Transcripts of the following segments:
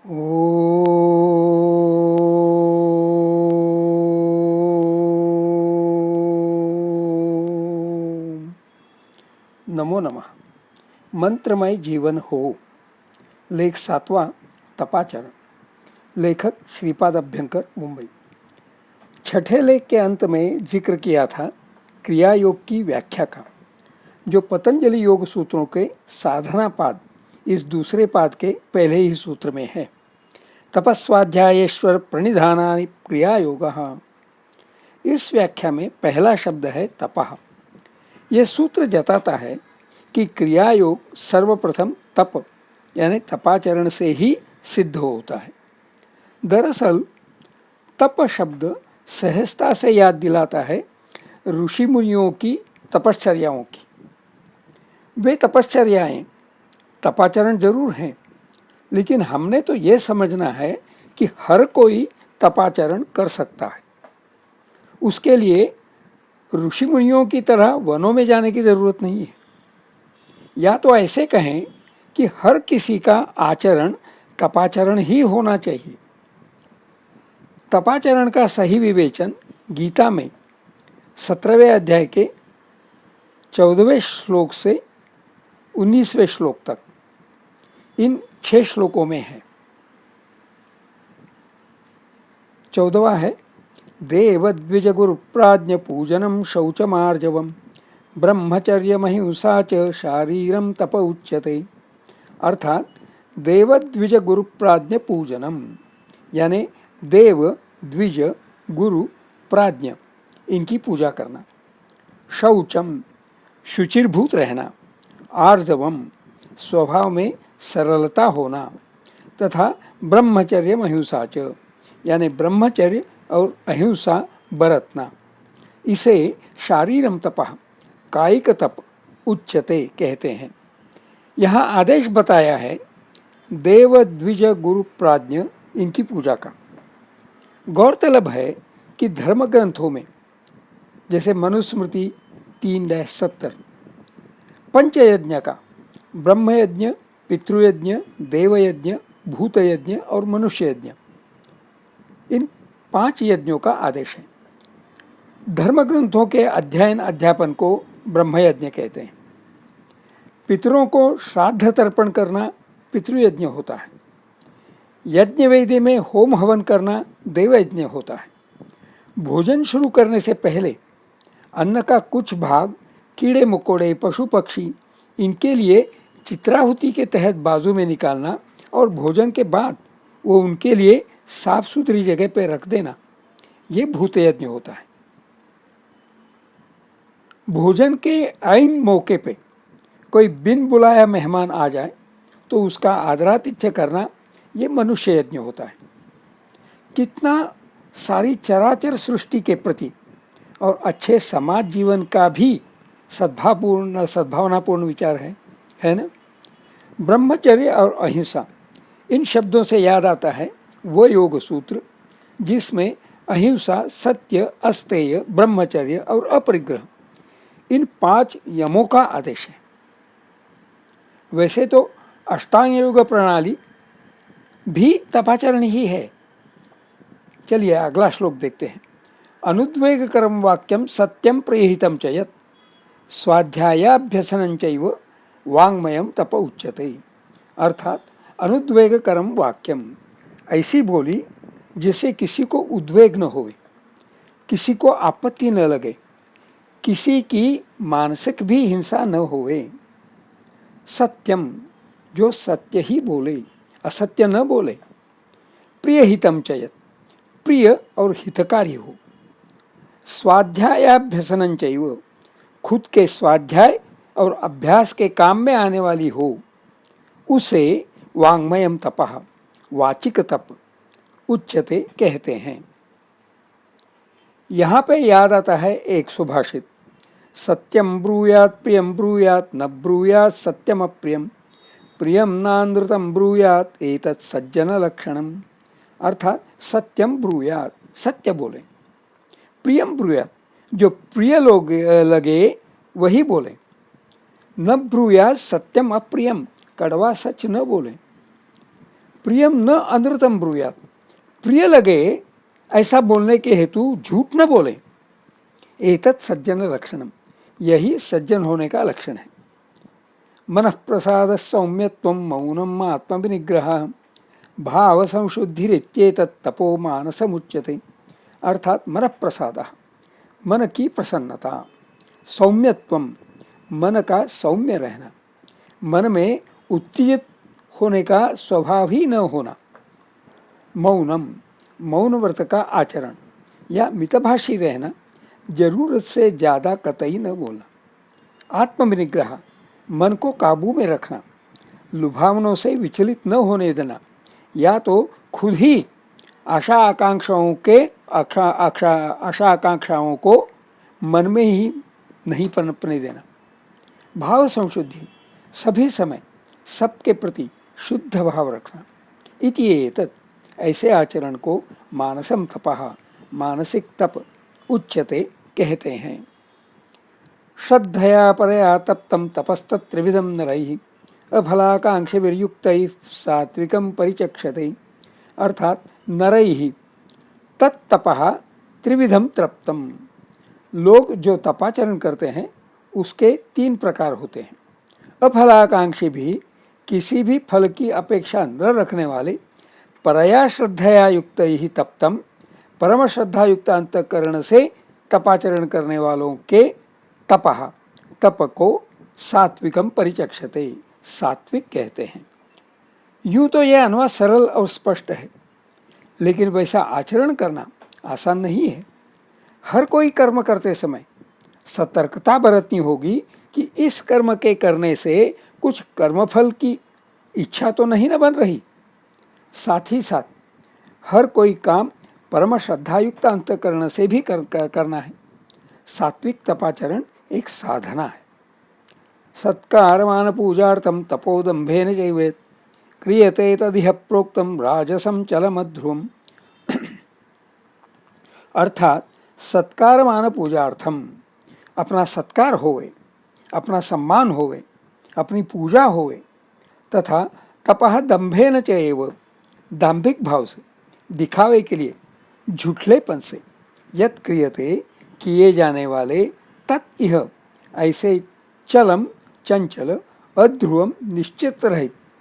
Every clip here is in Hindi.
ओम नमो नमः। मंत्रमय जीवन हो। लेख 7वां, तपाचरण। लेखक श्रीपाद अभ्यंकर, मुंबई। छठे लेख के अंत में जिक्र किया था क्रिया योग की व्याख्या का, जो पतंजलि योग सूत्रों के साधना पाद इस दूसरे पाद के पहले ही सूत्र में है। तपस्वाध्यायेश्वर प्रणिधानानि क्रिया योगः। इस व्याख्या में पहला शब्द है तपः। यह सूत्र जताता है कि क्रिया योग सर्वप्रथम तप यानी तपाचरण से ही सिद्ध होता है। दरअसल तप शब्द सहजता से याद दिलाता है ऋषि मुनियों की तपश्चर्याओं की। वे तपश्चर्याएं तपाचरण जरूर हैं, लेकिन हमने तो ये समझना है कि हर कोई तपाचरण कर सकता है। उसके लिए ऋषि मुनियों की तरह वनों में जाने की जरूरत नहीं है। या तो ऐसे कहें कि हर किसी का आचरण तपाचरण ही होना चाहिए। तपाचरण का सही विवेचन गीता में 17वें अध्याय के 14वें श्लोक से 19वें श्लोक तक इन 6 श्लोकों में है। 14वां है देवद्विज गुरु प्राज्ञ पूजनम शौचमार्जवम ब्रह्मचर्यमहिंसा च शारीरम तप उच्यते। अर्थात देवद्विज गुरु प्राज्ञ पूजनम यानी देव, द्विज, गुरु, प्राज्ञ इनकी पूजा करना, शौचम शुचिर्भूत रहना, आर्जवम स्वभाव में सरलता होना, तथा ब्रह्मचर्यम अहिंसा च यानी ब्रह्मचर्य और अहिंसा बरतना। इसे शारीरम तपः कायिक तप उच्यते कहते हैं। यहाँ आदेश बताया है देव, द्विज, गुरु, प्राज्ञ इनकी पूजा का। गौरतलब है कि धर्म ग्रंथों में जैसे मनुस्मृति 3-70 पंचयज्ञ का ब्रह्मयज्ञ, पितृयज्ञ, देवयज्ञ, भूतयज्ञ और मनुष्य यज्ञ, इन 5 यज्ञों का आदेश है। धर्म ग्रंथों के अध्ययन अध्यापन को ब्रह्मयज्ञ कहते हैं। पितरों को श्राद्ध तर्पण करना पितृयज्ञ होता है। यज्ञ वेदी में होम हवन करना देवयज्ञ होता है। भोजन शुरू करने से पहले अन्न का कुछ भाग कीड़े मकोड़े, पशु पक्षी इनके लिए चित्राहुति के तहत बाजू में निकालना और भोजन के बाद वो उनके लिए साफ सुथरी जगह पर रख देना, ये भूतयज्ञ होता है। भोजन के ऐन मौके पे कोई बिन बुलाया मेहमान आ जाए तो उसका आदरातिथ्य करना, ये मनुष्य यज्ञ होता है। कितना सारी चराचर सृष्टि के प्रति और अच्छे समाज जीवन का भी सद्भावनापूर्ण विचार है ना। ब्रह्मचर्य और अहिंसा इन शब्दों से याद आता है वो योग सूत्र जिसमें अहिंसा, सत्य, अस्तेय, ब्रह्मचर्य और अपरिग्रह इन 5 यमों का आदेश है। वैसे तो अष्टांग योग प्रणाली भी तपाचरण ही है। चलिए अगला श्लोक देखते हैं। अनुद्वेग करम वाक्यम सत्यम प्रियहितम च यत् स्वाध्यायाभ्यसनं चैव वाङ्मयम तप उच्यते। अर्थात अनुद्वेग करम वाक्यम, ऐसी बोली जिससे किसी को उद्वेग न होवे, किसी को आपत्ति न लगे, किसी की मानसिक भी हिंसा न होवे। सत्यम, जो सत्य ही बोले, असत्य न बोले। प्रियहितम चयत, प्रिय और हितकारी हो। स्वाध्यायाभ्यसनं चैव, खुद के स्वाध्याय और अभ्यास के काम में आने वाली हो। उसे वाङ्मयम तपः, वाचिक तप उच्यते कहते हैं। यहाँ पे याद आता है एक सुभाषित, सत्यम ब्रूयात प्रियम ब्रूयात न ब्रूयात सत्यम अप्रियम, प्रियम नानृतम ब्रूयात एतत् सज्जन लक्षणम। अर्थात सत्यम ब्रूयात, सत्य बोले, प्रियम ब्रूयात, जो प्रिय लोग लगे वही बोले, न ब्रूयात सत्यम अप्रियम, कड़वा सच न बोले। प्रियम न अनृतम ब्रूयात, प्रिय लगे ऐसा बोलने के हेतु झूठ न बोले। एतत् सज्जन लक्षणम, यही सज्जन होने का लक्षण है। मन प्रसाद सौम्यत्वं मौनम आत्मविनिग्रह भाव संशुद्धिरित्येतत् तपो मानसमुच्यते। अर्थात मन प्रसाद, मन की प्रसन्नता, सौम्यत्वम, मन का सौम्य रहना, मन में उत्तेजित होने का स्वभाव ही न होना, मौनम, मौन व्रत का आचरण या मितभाषी रहना, जरूरत से ज़्यादा कतई न बोलना, आत्मविनिग्रह, मन को काबू में रखना, लुभावनों से विचलित न होने देना, या तो खुद ही आशा आकांक्षाओं को मन में ही नहीं पनपने देना, भाव संशुद्धि, सभी समय सबके प्रति शुद्ध भाव रखना, इति एतत्, ऐसे आचरण को मानसम तपः, मानसिक तप उच्यते, कहते हैं। श्रद्धया परया तप्तं तपस्तत्त्रिविधं नरैः अफलाकांक्षिभिर्युक्तैः सात्विकं परिचक्षते। अर्थात नरैः तत्तपः त्रिविधम तप्तम, लोग जो तपाचरण करते हैं उसके 3 प्रकार होते हैं। अफलाकांक्षी भी, किसी भी फल की अपेक्षा न रखने वाले, परया श्रद्धया युक्त ही तप्तम, परम श्रद्धा युक्त अंतःकरण से तपाचरण करने वालों के तपः, तप को सात्विकम परिचक्षते, सात्विक कहते हैं। यूँ तो यह अनुवाद सरल और स्पष्ट है, लेकिन वैसा आचरण करना आसान नहीं है। हर कोई कर्म करते समय सतर्कता बरतनी होगी कि इस कर्म के करने से कुछ कर्मफल की इच्छा तो नहीं न बन रही। साथ ही साथ हर कोई काम परम श्रद्धायुक्त अंतःकरण से भी करना है। सात्विक तपाचरण एक साधना है। सत्कारमान पूजार्थम तपोदम्भेन चैवेत् क्रियते तदिह प्रोक्तम राजसम चलमध्रुवम्। अर्थात सत्कारमान पूजार्थम, अपना सत्कार होवे, अपना सम्मान होवे, अपनी पूजा होवे, तथा तपः दम्भेन च एव, दाम्भिक भाव से, दिखावे के लिए, झूठलेपन से, यत् क्रियते, किए जाने वाले, तत् इह, ऐसे चलम, चंचल, अध्रुवम,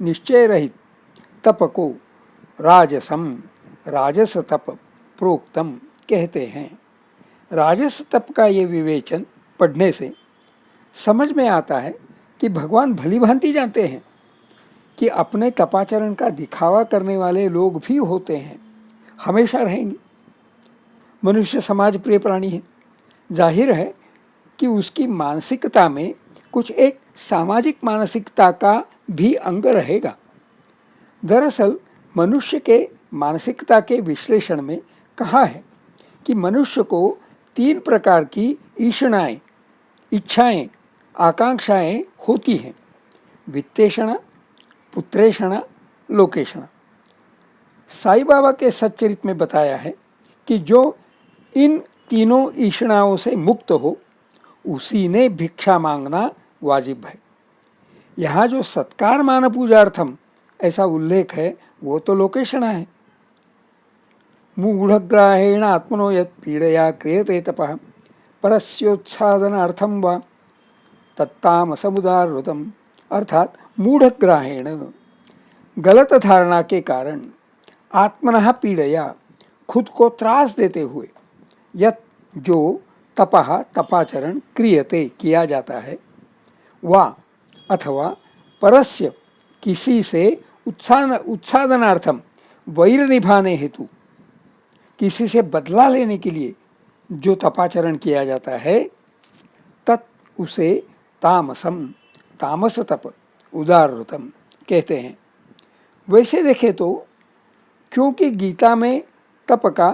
निश्चय रहित तप को राजसम, राजस तप, प्रोक्तम, कहते हैं। राजस तप का ये विवेचन पढ़ने से समझ में आता है कि भगवान भली भांति जानते हैं कि अपने तपाचरण का दिखावा करने वाले लोग भी होते हैं, हमेशा रहेंगे। मनुष्य समाज प्रिय प्राणी है, जाहिर है कि उसकी मानसिकता में कुछ एक सामाजिक मानसिकता का भी अंग रहेगा। दरअसल मनुष्य के मानसिकता के विश्लेषण में कहा है कि मनुष्य को 3 प्रकार की ईषणाएं, इच्छाएं, आकांक्षाएं होती हैं। वित्तेषणा, पुत्रेषणा, लोकेषणा। साईं बाबा के सच्चरित में बताया है कि जो इन तीनों ईषणाओं से मुक्त हो, उसी ने भिक्षा मांगना वाजिब है। यहाँ जो सत्कार मान पूजार्थम ऐसा उल्लेख है, वो तो लोकेषणा है। मूढ़ग्राहेण आत्मनो यत् पीड़या क्रियते तपः परस्योत्सादनार्थम वा तत्तामसमुदाहृतम्। अर्थात मूढ़ग्राहेण, गलत धारणा के कारण, आत्मनः पीड़या, खुद को त्रास देते हुए, यत् जो तपः तपाचरण क्रियते किया जाता है, वा अथवा परस्य किसी से उत्सादनार्थम, वैर निभाने हेतु, किसी से बदला लेने के लिए जो तपाचरण किया जाता है, तत् उसे तामसम, तामस तप, उदारतम कहते हैं। वैसे देखें तो क्योंकि गीता में तप का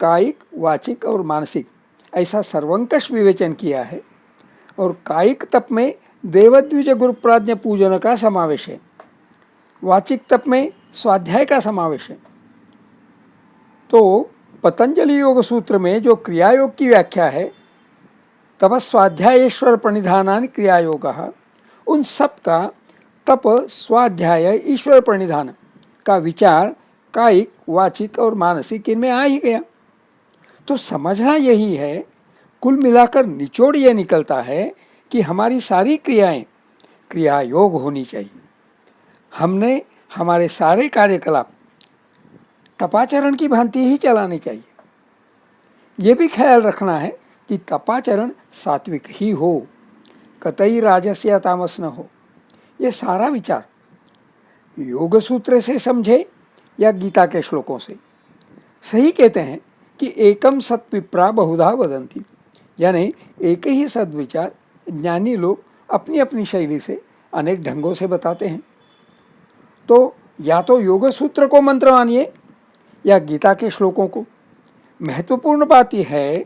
कायिक, वाचिक और मानसिक ऐसा सर्वंकष विवेचन किया है, और कायिक तप में देवद्विज गुरु प्राज्ञ पूजन का समावेश है, वाचिक तप में स्वाध्याय का समावेश है, तो पतंजलि योग सूत्र में जो क्रियायोग की व्याख्या है, तपस्वाध्यायेश्वर प्रणिधानानि क्रियायोगः, उन सब का तप, स्वाध्याय, ईश्वर प्रणिधान का विचार कायिक, वाचिक और मानसिक इनमें आ ही गया। तो समझना यही है, कुल मिलाकर निचोड़ यह निकलता है कि हमारी सारी क्रियाएं क्रिया योग होनी चाहिए। हमने हमारे सारे कार्यकलाप तपाचरण की भांति ही चलाने चाहिए। ये भी ख्याल रखना है कि तपाचरण सात्विक ही हो, कतई राजस या तामस न हो। ये सारा विचार योग सूत्र से समझे या गीता के श्लोकों से। सही कहते हैं कि एकम सत विप्रा बहुधा वदंती, यानी एक ही सद्विचार ज्ञानी लोग अपनी अपनी शैली से अनेक ढंगों से बताते हैं। तो या तो योग सूत्र को मंत्र मानिए या गीता के श्लोकों को। महत्वपूर्ण बात यह है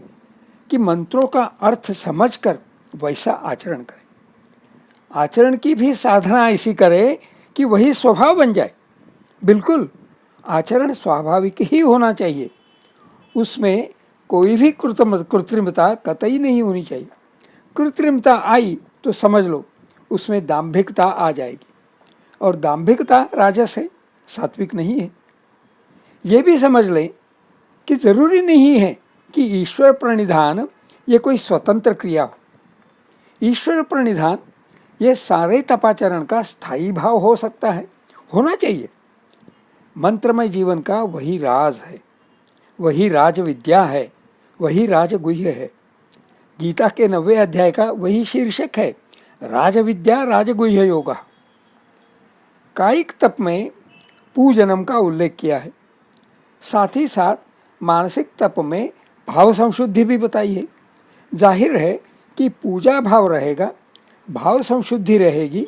कि मंत्रों का अर्थ समझकर वैसा आचरण करें। आचरण की भी साधना ऐसी करें कि वही स्वभाव बन जाए। बिल्कुल, आचरण स्वाभाविक ही होना चाहिए, उसमें कोई भी कृत्रिमता कतई नहीं होनी चाहिए। कृत्रिमता आई तो समझ लो उसमें दाम्भिकता आ जाएगी, और दाम्भिकता राजस है, सात्विक नहीं है। ये भी समझ लें कि जरूरी नहीं है कि ईश्वर प्रणिधान ये कोई स्वतंत्र क्रिया हो। ईश्वर प्रणिधान ये सारे तपाचरण का स्थायी भाव हो सकता है, होना चाहिए। मंत्रमय जीवन का वही राज है, वही राज विद्या है, वही राजगुह्य है। गीता के 90वें अध्याय का वही शीर्षक है, राजविद्या राजगुह्य योगा। कायिक तप में पूजनम का उल्लेख किया है, साथ ही साथ मानसिक तप में भाव संशुद्धि भी बताई है। जाहिर है कि पूजा भाव रहेगा, भाव संशुद्धि रहेगी,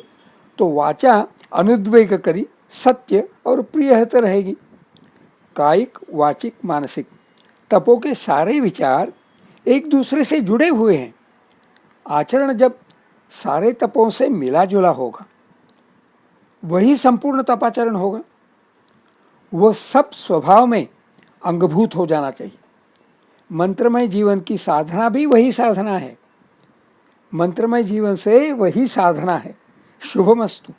तो वाचा अनुद्वेग करी सत्य और प्रियहत रहेगी। कायिक, वाचिक, मानसिक तपों के सारे विचार एक दूसरे से जुड़े हुए हैं। आचरण जब सारे तपों से मिला जुला होगा, वही संपूर्ण तपाचरण होगा। वो सब स्वभाव में अंगभूत हो जाना चाहिए। मंत्रमय जीवन की साधना भी वही साधना है, मंत्रमय जीवन से वही साधना है। शुभमस्तु।